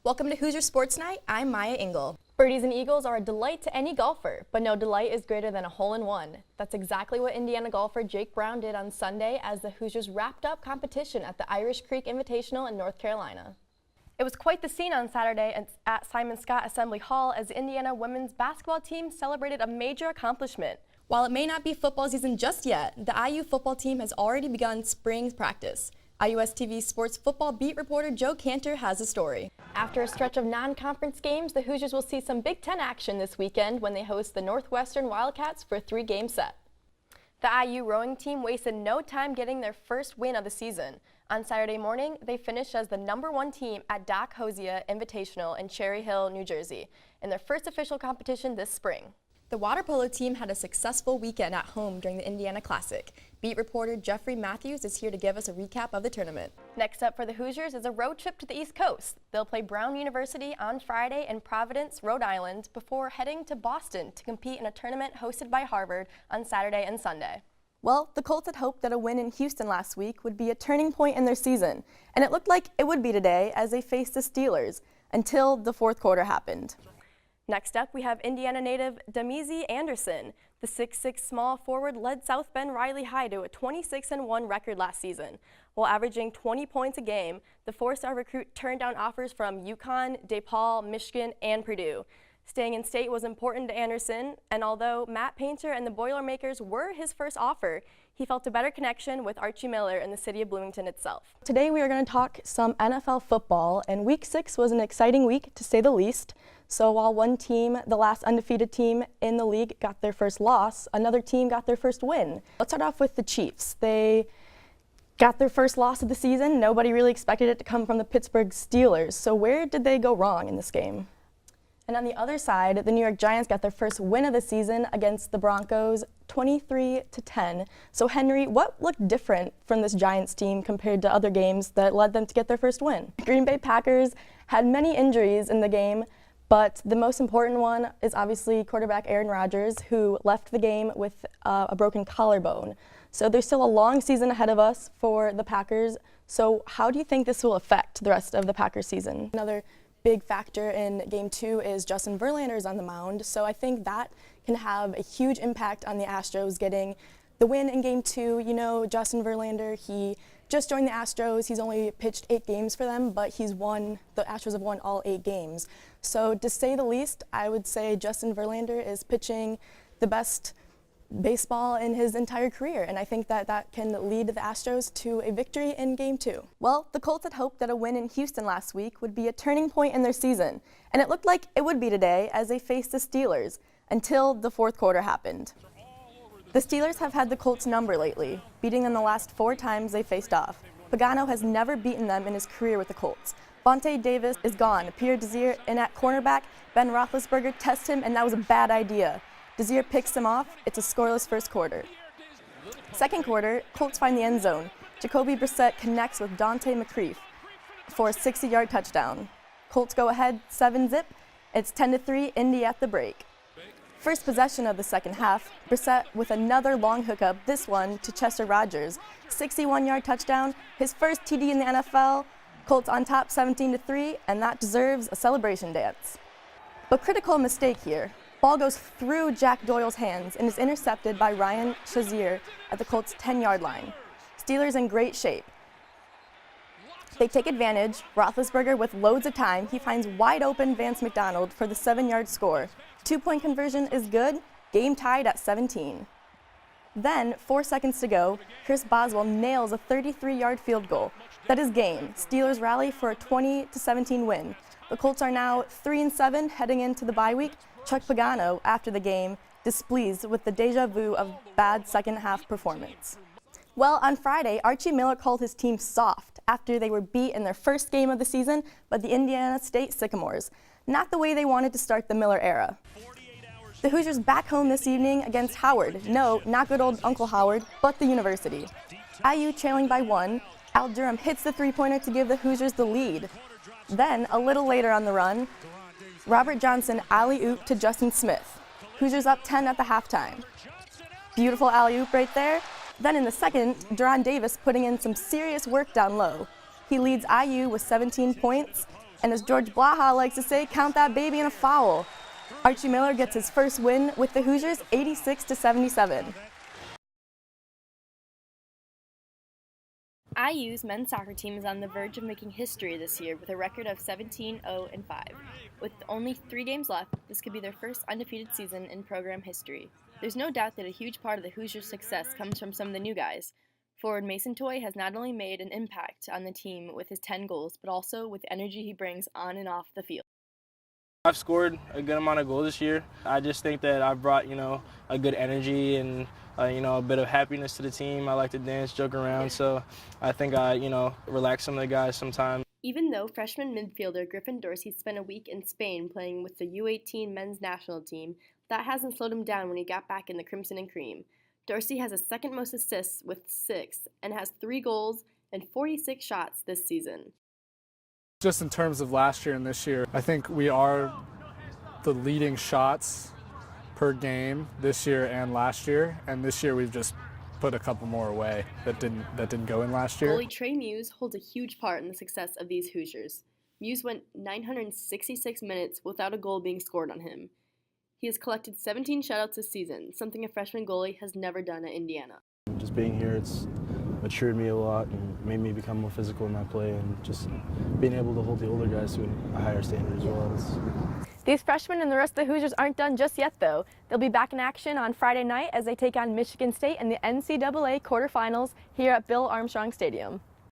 Welcome to Hoosier Sports Night. I'm Miya Ingle. Birdies and eagles are a delight to any golfer, but no delight is greater than a hole-in-one. That's exactly what Indiana golfer Jake Brown did on Sunday as the Hoosiers wrapped up competition at the Irish Creek Invitational in North Carolina. It was quite the scene on Saturday at Simon Skjodt Assembly Hall as the Indiana women's basketball team celebrated a major accomplishment. While it may not be football season just yet, the IU football team has already begun spring practice. IUS TV sports football beat reporter Joe Cantor has a story. After a stretch of non-conference games, the Hoosiers will see some Big Ten action this weekend when they host the Northwestern Wildcats for a 3-game set. The IU rowing team wasted no time getting their first win of the season. On Saturday morning, they finished as the #1 team at Doc Hosea Invitational in Cherry Hill, New Jersey, in their first official competition this spring. The water polo team had a successful weekend at home during the Indiana Classic. Beat reporter Jeffrey Matthews is here to give us a recap of the tournament. Next up for the Hoosiers is a road trip to the East Coast. They'll play Brown University on Friday in Providence, Rhode Island, before heading to Boston to compete in a tournament hosted by Harvard on Saturday and Sunday. Well, the Colts had hoped that a win in Houston last week would be a turning point in their season, and it looked like it would be today as they faced the Steelers, until the fourth quarter happened. Next up, we have Indiana native Damizi Anderson. The 6'6" small forward led South Bend Riley High to a 26-1 record last season. While averaging 20 points a game, the 4-star recruit turned down offers from UConn, DePaul, Michigan, and Purdue. Staying in state was important to Anderson, and although Matt Painter and the Boilermakers were his first offer, he felt a better connection with Archie Miller in the city of Bloomington itself. Today we are going to talk some NFL football, and Week 6 was an exciting week, to say the least. So while one team, the last undefeated team in the league, got their first loss, another team got their first win. Let's start off with the Chiefs. They got their first loss of the season. Nobody really expected it to come from the Pittsburgh Steelers. So where did they go wrong in this game? And on the other side, the New York Giants got their first win of the season against the Broncos, 23-10. So Henry, what looked different from this Giants team compared to other games that led them to get their first win? Green Bay Packers had many injuries in the game, but the most important one is obviously quarterback Aaron Rodgers, who left the game with a broken collarbone. So there's still a long season ahead of us for the Packers. So how do you think this will affect the rest of the Packers season? Another big factor in Game 2 is Justin Verlander is on the mound. So I think that can have a huge impact on the Astros getting the win in Game 2. You know, Justin Verlander, he just joined the Astros. He's only pitched 8 games for them, but the Astros have won all 8 games. So to say the least, I would say Justin Verlander is pitching the best baseball in his entire career, and I think that can lead the Astros to a victory in Game 2. Well, the Colts had hoped that a win in Houston last week would be a turning point in their season, and it looked like it would be today as they faced the Steelers, until the fourth quarter happened. The Steelers have had the Colts' number lately, beating them the last 4 times they faced off. Pagano has never beaten them in his career with the Colts. Vontae Davis is gone. Pierre Desir in at cornerback. Ben Roethlisberger tests him, and that was a bad idea. Desir picks him off. It's a scoreless first quarter. Second quarter, Colts find the end zone. Jacoby Brissett connects with Dante McCreef for a 60-yard touchdown. Colts go ahead 7-zip. It's 10-3, Indy at the break. First possession of the second half, Brissett with another long hookup, this one to Chester Rogers. 61-yard touchdown, his first TD in the NFL. Colts on top 17-3, and that deserves a celebration dance. But critical mistake here. Ball goes through Jack Doyle's hands and is intercepted by Ryan Shazier at the Colts' 10-yard line. Steelers in great shape. They take advantage. Roethlisberger with loads of time. He finds wide open Vance McDonald for the 7-yard score. 2-point conversion is good. Game tied at 17. Then, 4 seconds to go, Chris Boswell nails a 33-yard field goal. That is game. Steelers rally for a 20-17 win. The Colts are now 3-7 heading into the bye week. Chuck Pagano, after the game, displeased with the deja vu of bad second-half performance. Well, on Friday, Archie Miller called his team soft after they were beat in their first game of the season by the Indiana State Sycamores. Not the way they wanted to start the Miller era. The Hoosiers back home this evening against Howard. No, not good old Uncle Howard, but the university. IU trailing by 1. Al Durham hits the 3-pointer to give the Hoosiers the lead. Then, a little later on the run, Robert Johnson alley-oop to Justin Smith. Hoosiers up 10 at the halftime. Beautiful alley-oop right there. Then in the second, Deron Davis putting in some serious work down low. He leads IU with 17 points. And as George Blaha likes to say, count that baby in a foul. Archie Miller gets his first win with the Hoosiers 86-77. IU's men's soccer team is on the verge of making history this year with a record of 17-0-5. With only 3 games left, this could be their first undefeated season in program history. There's no doubt that a huge part of the Hoosiers' success comes from some of the new guys. Forward Mason Toy has not only made an impact on the team with his 10 goals, but also with the energy he brings on and off the field. I've scored a good amount of goals this year. I just think that I've brought, a good energy and, a bit of happiness to the team. I like to dance, joke around, so I think I, relax some of the guys sometimes. Even though freshman midfielder Griffin Dorsey spent a week in Spain playing with the U18 men's national team, that hasn't slowed him down when he got back in the Crimson and Cream. Dorsey has the second most assists with 6 and has 3 goals and 46 shots this season. Just in terms of last year and this year, I think we are the leading shots per game this year and last year, and this year we've just put a couple more away that didn't go in last year. Goalie Trey Muse holds a huge part in the success of these Hoosiers. Muse went 966 minutes without a goal being scored on him. He has collected 17 shutouts this season, something a freshman goalie has never done at Indiana. Just being here, it's matured me a lot and made me become more physical in my play, and just being able to hold the older guys to a higher standard as well. These freshmen and the rest of the Hoosiers aren't done just yet, though. They'll be back in action on Friday night as they take on Michigan State in the NCAA quarterfinals here at Bill Armstrong Stadium.